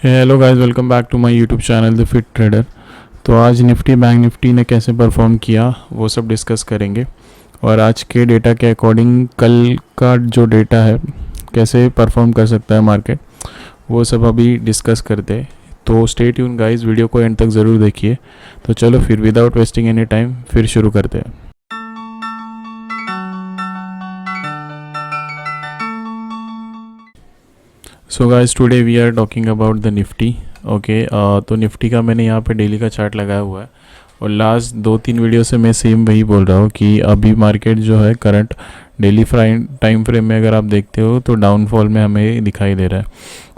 Hello guys, welcome back to my YouTube channel the fit trader. तो आज Nifty bank Nifty ने कैसे perform किया वो सब डिस्कस करेंगे। और आज के डेटा के अकॉर्डिंग कल का जो डेटा है कैसे परफॉर्म कर सकता है मार्केट, वो सब अभी डिस्कस करते हैं। तो स्टे ट्यून गाइस, वीडियो को एंड तक ज़रूर देखिए। तो चलो फिर विदाउट वेस्टिंग एनी टाइम फिर शुरू करते हैं। So guys, today we are talking about the Nifty. Okay, तो निफ्टी का मैंने यहाँ पे डेली का चार्ट लगाया हुआ है और लास्ट 2-3 वीडियो से मैं सेम वही बोल रहा हूँ कि अभी मार्केट जो है करंट डेली टाइम फ्रेम में अगर आप देखते हो तो डाउनफॉल में हमें दिखाई दे रहा है।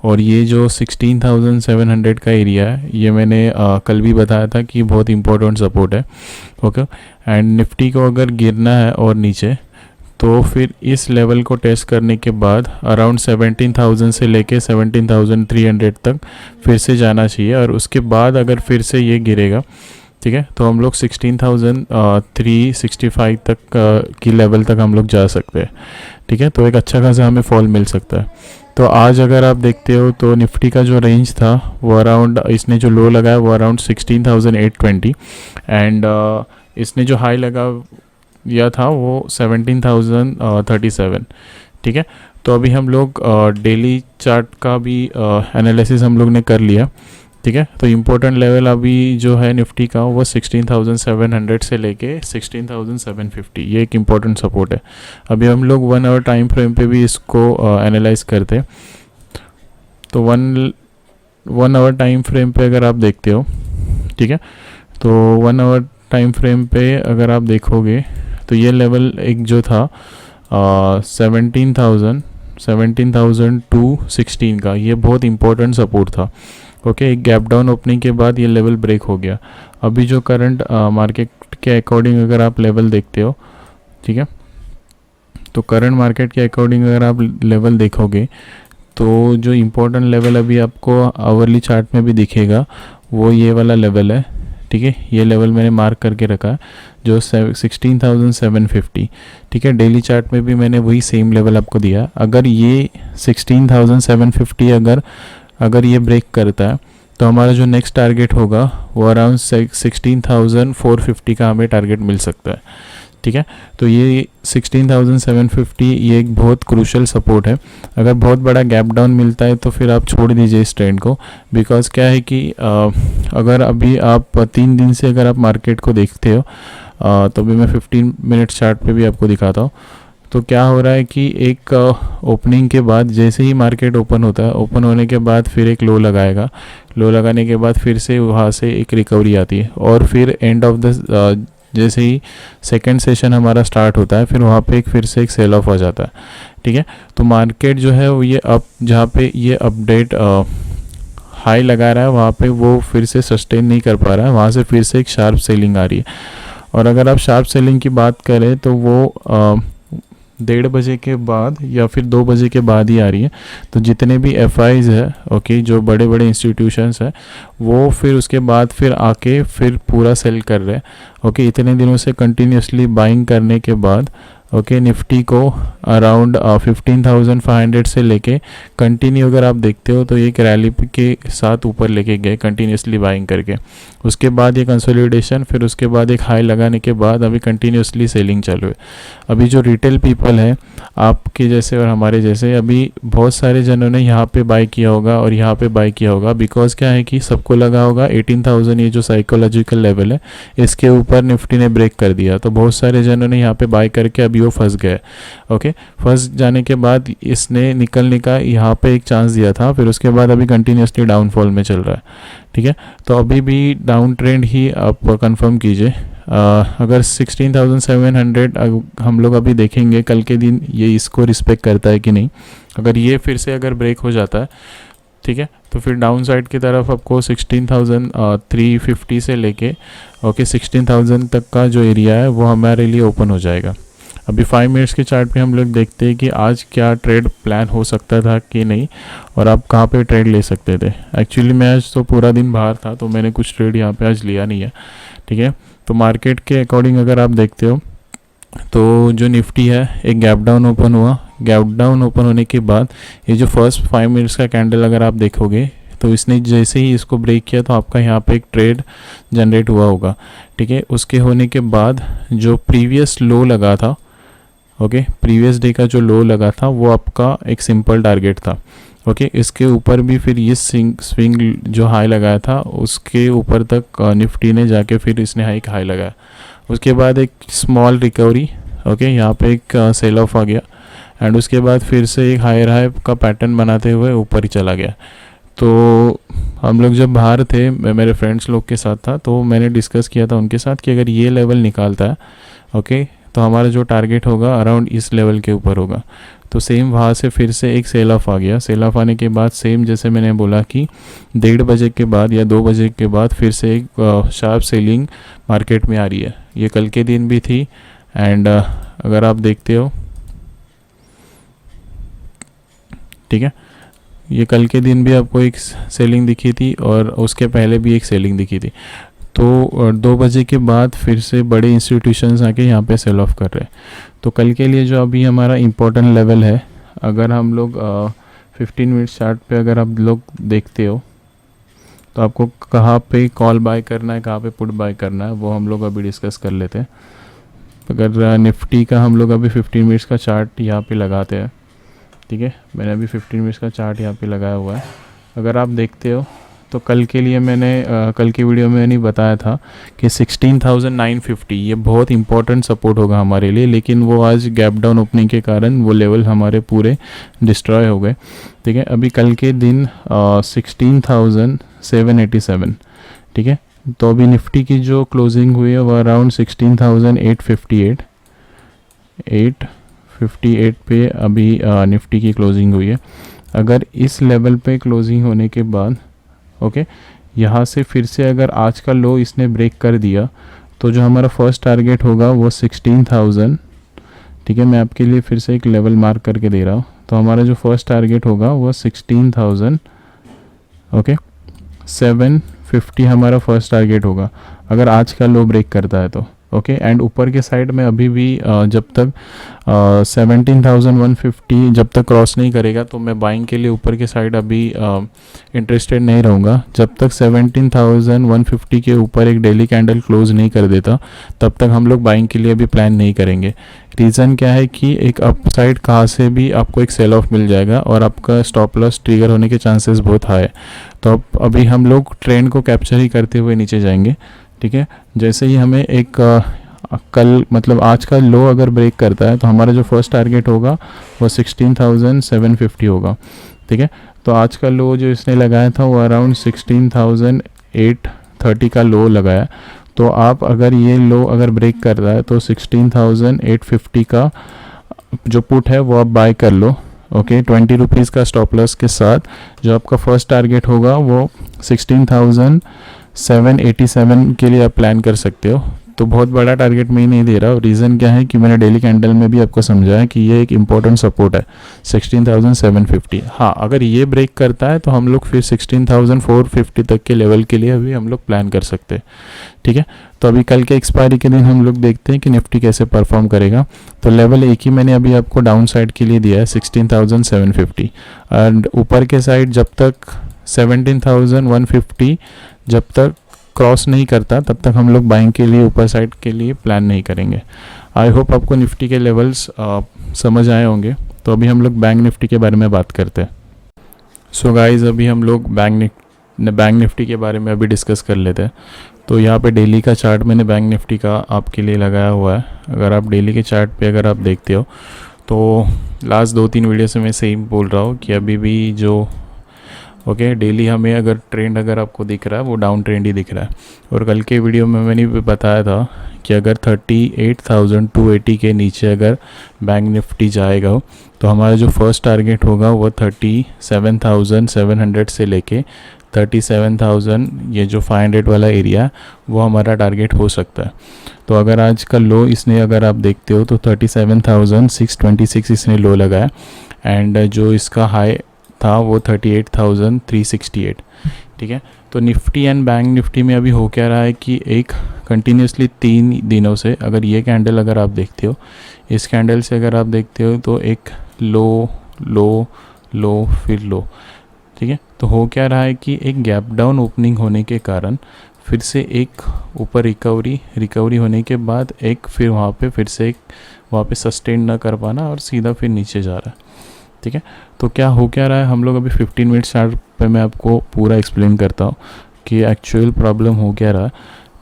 और ये जो 16,700 का एरिया है, ये मैंने कल भी बताया था कि बहुत इंपॉर्टेंट सपोर्ट है। ओके, एंड निफ्टी को अगर गिरना है और नीचे तो फिर इस लेवल को टेस्ट करने के बाद अराउंड 17,000 से लेके 17,300 तक फिर से जाना चाहिए। और उसके बाद अगर फिर से ये गिरेगा, ठीक है, तो हम लोग 16,365 तक की लेवल तक हम लोग जा सकते हैं। ठीक है, तो एक अच्छा खासा हमें फॉल मिल सकता है। तो आज अगर आप देखते हो तो निफ्टी का जो रेंज था वो अराउंड, इसने जो लो लगाया वो अराउंड 16,820 एंड इसने जो हाई लगा या था वो 17,037। ठीक है, तो अभी हम लोग डेली चार्ट का भी एनालिसिस हम लोग ने कर लिया। ठीक है, तो इम्पोर्टेंट लेवल अभी जो है निफ्टी का वो 16,700 से लेके 16,750, ये एक इम्पोर्टेंट सपोर्ट है। अभी हम लोग 1 आवर टाइम फ्रेम पे भी इसको एनालाइज करते हैं। तो वन आवर टाइम फ्रेम पे अगर आप देखते हो, ठीक है, तो 1 आवर टाइम फ्रेम पे अगर आप देखोगे तो ये लेवल एक जो था 17,000 टू 16 का, ये बहुत इंपॉर्टेंट सपोर्ट था। ओके, एक गैप डाउन ओपनिंग के बाद ये लेवल ब्रेक हो गया। अभी जो करंट मार्केट के अकॉर्डिंग अगर आप लेवल देखते हो, ठीक है, तो करंट मार्केट के अकॉर्डिंग अगर आप लेवल देखोगे तो जो इम्पोर्टेंट लेवल अभी आपको आवरली चार्ट में भी दिखेगा वो ये वाला लेवल है। ठीक है, ये लेवल मैंने मार्क करके रखा है जो 16,750। ठीक है, डेली चार्ट में भी मैंने वही सेम लेवल आपको दिया। अगर ये 16,750 अगर ये ब्रेक करता है तो हमारा जो नेक्स्ट टारगेट होगा वो अराउंड 16,450 का हमें टारगेट मिल सकता है। ठीक है, तो ये 16,750 ये एक बहुत क्रूशल सपोर्ट है। अगर बहुत बड़ा गैप डाउन मिलता है तो फिर आप छोड़ दीजिए इस ट्रेंड को, बिकॉज क्या है कि अगर अभी आप 3 दिन से अगर आप मार्केट को देखते हो तो अभी मैं 15 मिनट चार्ट पे भी आपको दिखाता हूँ। तो क्या हो रहा है कि एक ओपनिंग के बाद जैसे ही मार्केट ओपन होता है, ओपन होने के बाद फिर एक लो लगाएगा, लो लगाने के बाद फिर से वहाँ से एक रिकवरी आती है और फिर एंड ऑफ द जैसे ही सेकंड सेशन हमारा स्टार्ट होता है फिर वहाँ पे फिर से एक सेल ऑफ आ जाता है। ठीक है, तो मार्केट जो है वो ये अप, जहाँ पे ये अपडेट हाई लगा रहा है वहाँ पे वो फिर से सस्टेन नहीं कर पा रहा है, वहाँ से फिर से एक शार्प सेलिंग आ रही है। और अगर आप शार्प सेलिंग की बात करें तो वो 1:30 बजे के बाद या फिर 2 बजे के बाद ही आ रही है। तो जितने भी FIs है, ओके, जो बड़े बड़े इंस्टीट्यूशंस है वो फिर उसके बाद फिर आके फिर पूरा सेल कर रहे हैं। ओके, इतने दिनों से कंटिन्यूसली बाइंग करने के बाद ओके, निफ्टी को अराउंड 15,500 से लेके कंटिन्यू अगर आप देखते हो तो एक रैली के साथ ऊपर लेके गए कंटिन्यूसली बाइंग करके। उसके बाद ये कंसोलिडेशन, फिर उसके बाद एक हाई लगाने के बाद अभी कंटिन्यूसली सेलिंग चालू है। अभी जो रिटेल पीपल है आपके जैसे और हमारे जैसे, अभी बहुत सारे जनों ने यहाँ पे बाई किया होगा और यहाँ पे बाई किया होगा, बिकॉज क्या है कि सबको लगा होगा 18,000 ये जो साइकोलॉजिकल लेवल है इसके ऊपर निफ्टी ने ब्रेक कर दिया। तो बहुत सारे जनों ने यहाँ पे बाई करके अभी वो फंस गए। ओके, फंस जाने के बाद इसने निकलने का यहाँ पे एक चांस दिया था, फिर उसके बाद अभी कंटिन्यूसली डाउनफॉल में चल रहा है। ठीक है, तो अभी भी डाउन ट्रेंड ही आप कंफर्म कीजिए। अगर 16,700 हम लोग अभी देखेंगे कल के दिन ये इसको रिस्पेक्ट करता है कि नहीं। अगर ये फिर से अगर ब्रेक हो जाता है, ठीक है, तो फिर डाउन साइड की तरफ आपको 16,350 से लेके ओके 16,000 तक का जो एरिया है वो हमारे लिए ओपन हो जाएगा। अभी 5 मिनट्स के चार्ट पे हम लोग देखते हैं कि आज क्या ट्रेड प्लान हो सकता था कि नहीं और आप कहाँ पे ट्रेड ले सकते थे। एक्चुअली मैं आज तो पूरा दिन बाहर था तो मैंने कुछ ट्रेड यहाँ पे आज लिया नहीं है। ठीक है, तो मार्केट के अकॉर्डिंग अगर आप देखते हो तो जो निफ्टी है एक गैप डाउन ओपन हुआ, गैप डाउन ओपन होने के बाद ये जो फर्स्ट 5 मिनट्स का कैंडल अगर आप देखोगे तो इसने जैसे ही इसको ब्रेक किया तो आपका यहाँ पे एक ट्रेड जनरेट हुआ होगा, ठीक है। उसके होने के बाद जो प्रीवियस लो लगा था, ओके, प्रीवियस डे का जो लो लगा था वो आपका एक सिंपल टारगेट था, ओके। इसके ऊपर भी फिर ये स्विंग जो हाई लगाया था उसके ऊपर तक निफ्टी ने जाके फिर इसने हाई लगाया। उसके बाद एक स्मॉल रिकवरी, ओके, यहाँ पे एक सेल ऑफ आ गया एंड उसके बाद फिर से एक हायर हाई का पैटर्न बनाते हुए ऊपर ही चला गया। तो हम लोग जब बाहर थे, मैं मेरे फ्रेंड्स लोग के साथ था, तो मैंने डिस्कस किया था उनके साथ कि अगर ये लेवल निकालता है, ओके, तो हमारा जो टारगेट होगा अराउंड इस लेवल के ऊपर होगा। तो सेम वहाँ से फिर से एक सेल ऑफ आ गया। सेल ऑफ आने के बाद सेम जैसे मैंने बोला कि 1:30 बजे के बाद या 2 बजे के बाद फिर से एक शार्प सेलिंग मार्केट में आ रही है। ये कल के दिन भी थी एंड अगर आप देखते हो, ठीक है, ये कल के दिन भी आपको एक सेलिंग दिखी थी और उसके पहले भी एक सेलिंग दिखी थी। तो 2 बजे के बाद फिर से बड़े इंस्टीट्यूशंस आके यहाँ पे सेल ऑफ कर रहे हैं। तो कल के लिए जो अभी हमारा इम्पोर्टेंट लेवल है, अगर हम लोग 15 मिनट चार्ट पे अगर आप लोग देखते हो तो आपको कहाँ पे कॉल बाय करना है, कहाँ पे पुट बाय करना है, वो हम लोग अभी डिस्कस कर लेते हैं। अगर निफ्टी का हम लोग अभी 15 मिनट्स का चार्ट यहाँ पे लगाते हैं, ठीक है, मैंने अभी 15 मिनट्स का चार्ट यहाँ पे लगाया हुआ है। अगर आप देखते हो तो कल के लिए मैंने कल की वीडियो में नहीं बताया था कि 16,950 ये बहुत इंपॉर्टेंट सपोर्ट होगा हमारे लिए, लेकिन वो आज गैप डाउन ओपनिंग के कारण वो लेवल हमारे पूरे डिस्ट्रॉय हो गए, ठीक है। अभी कल के दिन 16,787, ठीक है। तो अभी निफ्टी की जो क्लोजिंग हुई है वो अराउंड 16,858 पे अभी निफ्टी की क्लोजिंग हुई है। अगर इस लेवल पे क्लोजिंग होने के बाद, ओके, यहाँ से फिर से अगर आज का लो इसने ब्रेक कर दिया तो जो हमारा फर्स्ट टारगेट होगा वो 16,000, ठीक है। मैं आपके लिए फिर से एक लेवल मार्क करके दे रहा हूँ। तो हमारा जो फर्स्ट टारगेट होगा वो 16,000, ओके, 750 हमारा फर्स्ट टारगेट होगा अगर आज का लो ब्रेक करता है तो, ओके। एंड ऊपर के साइड में अभी भी जब तक 17,150 जब तक क्रॉस नहीं करेगा तो मैं बाइंग के लिए ऊपर के साइड अभी इंटरेस्टेड नहीं रहूँगा। जब तक 17,150 के ऊपर एक डेली कैंडल क्लोज नहीं कर देता तब तक हम लोग बाइंग के लिए अभी प्लान नहीं करेंगे। रीज़न क्या है कि एक अपसाइड कहाँ से भी आपको एक सेल ऑफ मिल जाएगा और आपका स्टॉप लॉस ट्रिगर होने के चांसेस बहुत हाई है। तो अभी हम लोग ट्रेंड को कैप्चर ही करते हुए नीचे जाएंगे, ठीक है। जैसे ही हमें एक कल मतलब आज का लो अगर ब्रेक करता है तो हमारा जो फर्स्ट टारगेट होगा वो 16,750 होगा, ठीक है। तो आज का लो जो इसने लगाया था वो अराउंड 16,830 का लो लगाया। तो आप अगर ये लो अगर ब्रेक कर रहा है तो 16,850 का जो पुट है वो आप बाय कर लो, ओके, 20 रुपीज़ का स्टॉप लॉस के साथ। जो आपका फर्स्ट टारगेट होगा वो 16,787 के लिए आप प्लान कर सकते हो। तो बहुत बड़ा टारगेट मैं नहीं दे रहा हूँ। रीज़न क्या है कि मैंने डेली कैंडल में भी आपको समझाया कि ये एक इम्पोर्टेंट सपोर्ट है 16,750। हाँ, अगर ये ब्रेक करता है तो हम लोग फिर 16,450 तक के लेवल के लिए अभी हम लोग प्लान कर सकते हैं, ठीक है। तो अभी कल के एक्सपायरी के दिन हम लोग देखते हैं कि निफ्टी कैसे परफॉर्म करेगा। तो लेवल एक ही मैंने अभी आपको डाउन साइड के लिए दिया है 16,750 एंड ऊपर के साइड जब तक 17,150 जब तक क्रॉस नहीं करता तब तक हम लोग बाइंग के लिए ऊपर साइड के लिए प्लान नहीं करेंगे। आई होप आपको निफ्टी के लेवल्स समझ आए होंगे। तो अभी हम लोग बैंक निफ्टी के बारे में बात करते हैं। सो गाइस, अभी हम लोग बैंक निफ्टी के बारे में अभी डिस्कस कर लेते हैं। तो यहाँ पे डेली का चार्ट मैंने बैंक निफ्टी का आपके लिए लगाया हुआ है। अगर आप डेली के चार्ट पे अगर आप देखते हो तो लास्ट 2-3 वीडियो से मैं सेम बोल रहा हूँ कि अभी भी जो ओके डेली हमें अगर ट्रेंड अगर आपको दिख रहा है वो डाउन ट्रेंड ही दिख रहा है। और कल के वीडियो में मैंने भी बताया था कि अगर 38,280 के नीचे अगर बैंक निफ्टी जाएगा तो हमारा जो फर्स्ट टारगेट होगा वो 37,700 से लेके 37,000 ये जो 500 वाला एरिया वो हमारा टारगेट हो सकता है। तो अगर आज का लो इसने अगर आप देखते हो तो 37,626 इसने लो लगाया एंड जो इसका हाई था वो 38,368, ठीक है। तो निफ्टी एंड बैंक निफ्टी में अभी हो क्या रहा है कि एक कंटिन्यूसली 3 दिनों से अगर ये कैंडल अगर आप देखते हो, इस कैंडल से अगर आप देखते हो तो एक लो लो लो फिर लो, ठीक ठीक है। तो हो क्या रहा है कि एक गैप डाउन ओपनिंग होने के कारण फिर से एक ऊपर रिकवरी होने के बाद एक फिर वहाँ पे फिर से एक वहाँ पे सस्टेन ना कर पाना और सीधा फिर नीचे जा रहा है, ठीक है। तो क्या हो क्या रहा है, हम लोग अभी 15 मिनट चार्ट पे मैं आपको पूरा एक्सप्लेन करता हूँ कि एक्चुअल प्रॉब्लम हो क्या रहा है,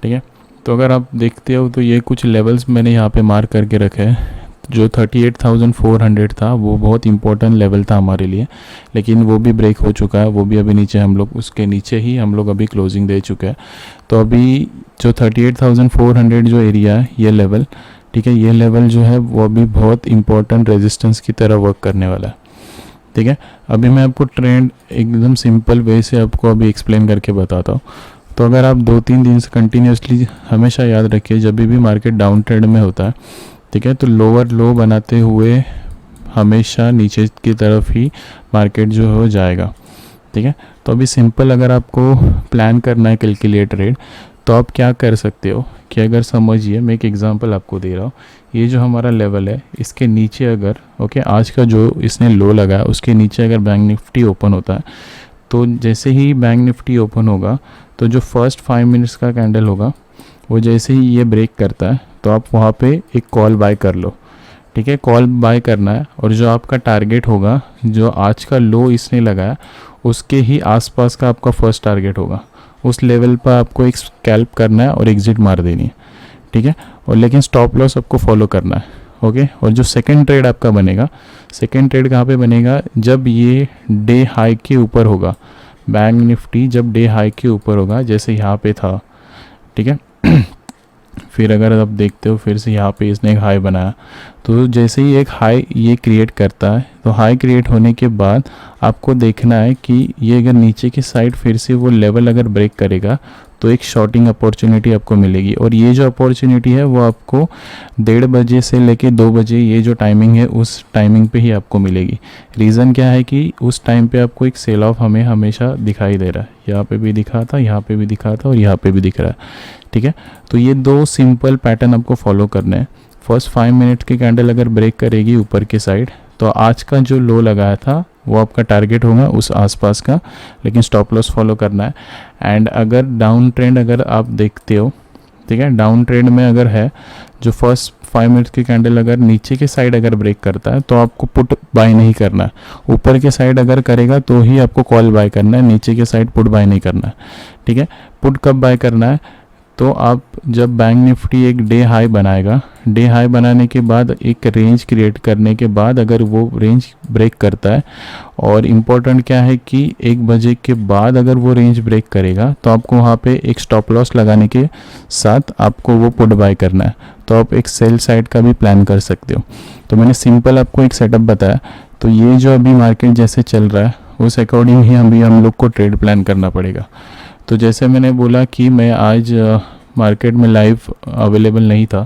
ठीक है। तो अगर आप देखते हो तो ये कुछ लेवल्स मैंने यहाँ पे मार्क करके रखे हैं। जो 38,400 था वो बहुत इंपॉर्टेंट लेवल था हमारे लिए, लेकिन वो भी ब्रेक हो चुका है, वो भी अभी नीचे हम लोग उसके नीचे ही हम लोग अभी क्लोजिंग दे चुके हैं। तो अभी जो 38,400 जो एरिया है ये लेवल, ठीक है, ये लेवल जो है वो अभी बहुत इंपॉर्टेंट रेजिस्टेंस की तरह वर्क करने वाला है, ठीक है। अभी मैं आपको ट्रेंड एकदम सिंपल वे से आपको अभी एक्सप्लेन करके बताता हूँ। तो अगर आप 2-3 दिन से कंटिन्यूसली, हमेशा याद रखिए जब भी मार्केट डाउन ट्रेंड में होता है, ठीक है, तो लोअर लो बनाते हुए हमेशा नीचे की तरफ ही मार्केट जो है जाएगा, ठीक है। तो अभी सिंपल अगर आपको प्लान करना है कैलकुलेट रेट, तो आप क्या कर सकते हो कि अगर समझिए, मैं एक एग्जांपल आपको दे रहा हूँ। ये जो हमारा लेवल है इसके नीचे अगर आज का जो इसने लो लगाया उसके नीचे अगर बैंक निफ्टी ओपन होता है, तो जैसे ही बैंक निफ्टी ओपन होगा तो जो फर्स्ट 5 मिनट्स का कैंडल होगा वो जैसे ही ये ब्रेक करता है तो आप वहाँ पे एक कॉल बाय कर लो, ठीक है। कॉल बाय करना है और जो आपका टारगेट होगा, जो आज का लो इसने लगाया उसके ही आसपास का आपका फर्स्ट टारगेट होगा, उस लेवल पर आपको एक स्कैल्प करना है और एग्जिट मार देनी है, ठीक है। और लेकिन स्टॉप लॉस आपको फॉलो करना है, ओके। और जो सेकंड ट्रेड आपका बनेगा, सेकंड ट्रेड कहाँ पे बनेगा, जब ये डे हाई के ऊपर होगा, बैंक निफ्टी जब डे हाई के ऊपर होगा जैसे यहाँ पे था, ठीक है। फिर अगर आप देखते हो फिर से यहाँ पे इसने एक हाई बनाया, तो जैसे ही एक हाई ये क्रिएट करता है, तो हाई क्रिएट होने के बाद आपको देखना है कि ये अगर नीचे की साइड फिर से वो लेवल अगर ब्रेक करेगा तो एक शॉर्टिंग अपॉर्चुनिटी आपको मिलेगी। और ये जो अपॉर्चुनिटी है वो आपको 1:30 बजे से लेके 2 बजे ये जो टाइमिंग है उस टाइमिंग पे ही आपको मिलेगी। रीज़न क्या है कि उस टाइम पे आपको एक सेल ऑफ हमें हमेशा दिखाई दे रहा है, यहाँ पे भी दिखा था, यहाँ पे भी दिखा था और यहाँ पे भी दिख रहा है, ठीक है। तो ये 2 सिंपल पैटर्न आपको फॉलो करने हैं। फर्स्ट 5 मिनट की कैंडल अगर ब्रेक करेगी ऊपर की साइड, तो आज का जो लो लगाया था वो आपका टारगेट होगा उस आसपास का, लेकिन स्टॉप लॉस फॉलो करना है। एंड अगर डाउन ट्रेंड अगर आप देखते हो, ठीक है, डाउन ट्रेंड में अगर है जो फर्स्ट 5 मिनट की कैंडल अगर नीचे के साइड अगर ब्रेक करता है तो आपको पुट बाय नहीं करना है, ऊपर के साइड अगर करेगा तो ही आपको कॉल बाय करना है, नीचे के साइड पुट बाय नहीं करना है, ठीक है। पुट कब बाय करना है, तो आप जब बैंक निफ्टी एक डे हाई बनाएगा, डे हाई बनाने के बाद एक रेंज क्रिएट करने के बाद अगर वो रेंज ब्रेक करता है, और इम्पोर्टेंट क्या है कि 1 बजे के बाद अगर वो रेंज ब्रेक करेगा तो आपको वहाँ पे एक स्टॉप लॉस लगाने के साथ आपको वो पुट बाय करना है, तो आप एक सेल साइड का भी प्लान कर सकते हो। तो मैंने सिंपल आपको एक सेटअप बताया। तो ये जो अभी मार्केट जैसे चल रहा है उस अकॉर्डिंग ही हम लोग को ट्रेड प्लान करना पड़ेगा। तो जैसे मैंने बोला कि मैं आज मार्केट में लाइव अवेलेबल नहीं था,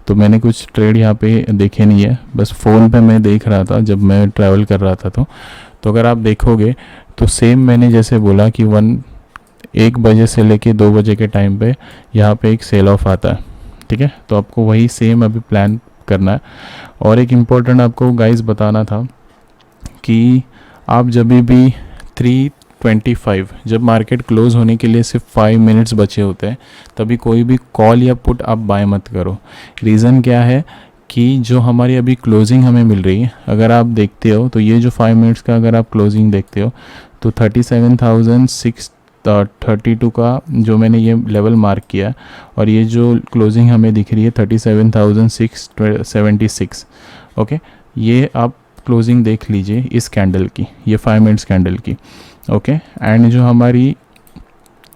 तो मैंने कुछ ट्रेड यहाँ पे देखे नहीं है, बस फ़ोन पे मैं देख रहा था जब मैं ट्रैवल कर रहा था। तो अगर आप देखोगे तो सेम मैंने जैसे बोला कि 1 बजे से लेके 2 बजे के टाइम पे यहाँ पे एक सेल ऑफ आता है, ठीक है। तो आपको वही सेम अभी प्लान करना है। और एक इम्पोर्टेंट आपको गाइस बताना था कि आप जब भी 3:25 जब मार्केट क्लोज होने के लिए सिर्फ 5 मिनट्स बचे होते हैं, तभी कोई भी कॉल या पुट आप बाय मत करो। रीज़न क्या है कि जो हमारी अभी क्लोजिंग हमें मिल रही है, अगर आप देखते हो तो ये जो 5 मिनट्स का अगर आप क्लोजिंग देखते हो तो 37,632 का जो मैंने ये लेवल मार्क किया, और ये जो क्लोजिंग हमें दिख रही है 37,676, ओके। ये आप क्लोजिंग देख लीजिए इस कैंडल की, ये 5 मिनट्स कैंडल की, ओके। एंड जो हमारी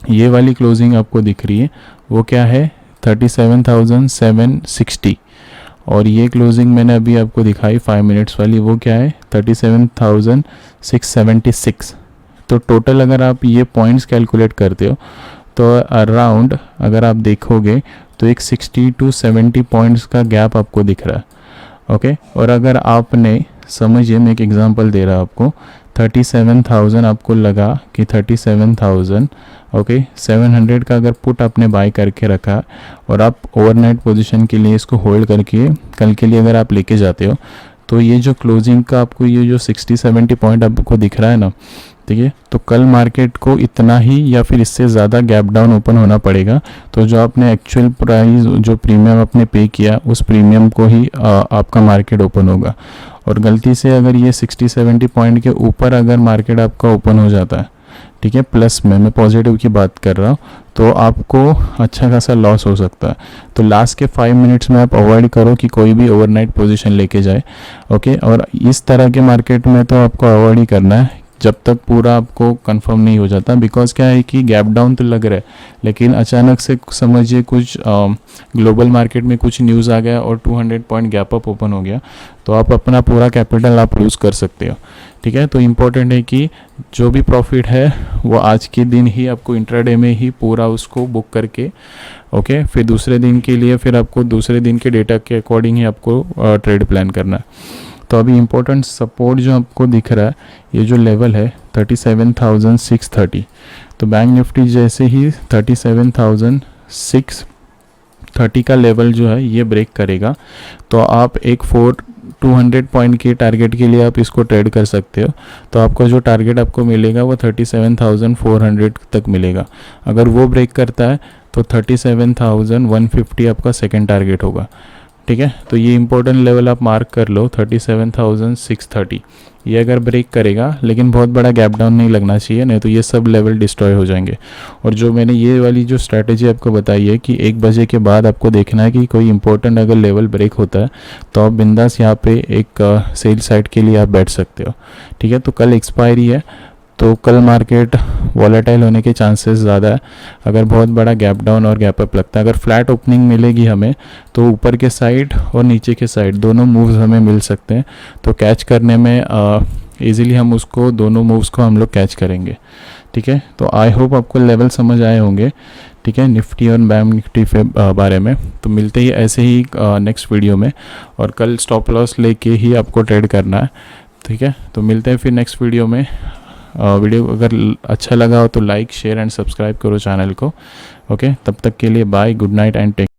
ये वाली क्लोजिंग आपको दिख रही है वो क्या है 37,760, और ये क्लोजिंग मैंने अभी आपको दिखाई 5 मिनट्स वाली वो क्या है 37,676। तो टोटल अगर आप ये पॉइंट्स कैलकुलेट करते हो तो अराउंड अगर आप देखोगे तो एक 60 to 70 पॉइंट्स का गैप आपको दिख रहा है, ओके। और अगर आपने समझिए, मैं एक एग्जांपल दे रहा हूँ आपको, 37,000 आपको लगा कि 37,000, ओके, 700 का अगर पुट आपने बाय करके रखा और आप ओवरनाइट पोजीशन के लिए इसको होल्ड करके कल के लिए अगर आप लेके जाते हो, तो ये जो क्लोजिंग का आपको ये जो 60-70 पॉइंट आपको दिख रहा है ना, ठीक है। तो कल मार्केट को इतना ही या फिर इससे ज़्यादा गैप डाउन ओपन होना पड़ेगा, तो जो आपने एक्चुअल प्राइस जो प्रीमियम आपने पे किया उस प्रीमियम को ही आपका मार्केट ओपन होगा। और गलती से अगर ये 60-70 पॉइंट के ऊपर अगर मार्केट आपका ओपन हो जाता है, ठीक है, प्लस में मैं पॉजिटिव की बात कर रहा हूँ, तो आपको अच्छा खासा लॉस हो सकता है। तो लास्ट के 5 मिनट्स में आप अवॉइड करो कि कोई भी ओवरनाइट पोजीशन लेके जाए, ओके। और इस तरह के मार्केट में तो आपको अवॉइड ही करना है जब तक पूरा आपको कंफर्म नहीं हो जाता। बिकॉज क्या है कि गैप डाउन तो लग रहा है, लेकिन अचानक से समझिए कुछ ग्लोबल मार्केट में कुछ न्यूज़ आ गया और 200 पॉइंट गैप अप ओपन हो गया, तो आप अपना पूरा कैपिटल आप लूज़ कर सकते हो, ठीक है। तो इम्पोर्टेंट है कि जो भी प्रॉफिट है वो आज के दिन ही आपको इंट्राडे में ही पूरा उसको बुक करके, ओके, फिर दूसरे दिन के लिए फिर आपको दूसरे दिन के डेटा के अकॉर्डिंग ही आपको ट्रेड प्लान करना है। तो अभी इम्पोर्टेंट सपोर्ट जो आपको दिख रहा है, ये जो लेवल है 37,630, तो बैंक निफ्टी जैसे ही 37,630 का लेवल जो है ये ब्रेक करेगा, तो आप एक 200 पॉइंट के टारगेट के लिए आप इसको ट्रेड कर सकते हो। तो आपका जो टारगेट आपको मिलेगा वो 37,400 तक मिलेगा। अगर वो ब्रेक करता है तो 37,150 आपका सेकेंड टारगेट होगा, ठीक है। तो ये इंपॉर्टेंट लेवल आप मार्क कर लो 37,630, ये अगर ब्रेक करेगा, लेकिन बहुत बड़ा गैप डाउन नहीं लगना चाहिए, नहीं तो ये सब लेवल डिस्ट्रॉय हो जाएंगे। और जो मैंने ये वाली जो स्ट्रैटेजी आपको बताई है कि 1 बजे के बाद आपको देखना है कि कोई इंपॉर्टेंट अगर लेवल ब्रेक होता है तो आप बिंदास यहाँ पे एक सेल साइड के लिए आप बैठ सकते हो, ठीक है। तो कल एक्सपायरी है, तो कल मार्केट वॉलेटाइल होने के चांसेस ज़्यादा है। अगर बहुत बड़ा गैप डाउन और गैप अप लगता है, अगर फ्लैट ओपनिंग मिलेगी हमें, तो ऊपर के साइड और नीचे के साइड दोनों मूव्स हमें मिल सकते हैं। तो कैच करने में इजीली हम उसको दोनों मूव्स को हम लोग कैच करेंगे, ठीक है। तो आई होप आपको लेवल समझ आए होंगे, ठीक है, निफ्टी और बैंक निफ्टी के बारे में। तो मिलते ही ऐसे ही नेक्स्ट वीडियो में, और कल स्टॉप लॉस लेके ही आपको ट्रेड करना है, ठीक है। तो मिलते हैं फिर नेक्स्ट वीडियो में। वीडियो अगर अच्छा लगा हो तो लाइक, शेयर एंड सब्सक्राइब करो चैनल को, ओके। तब तक के लिए bye, good night and take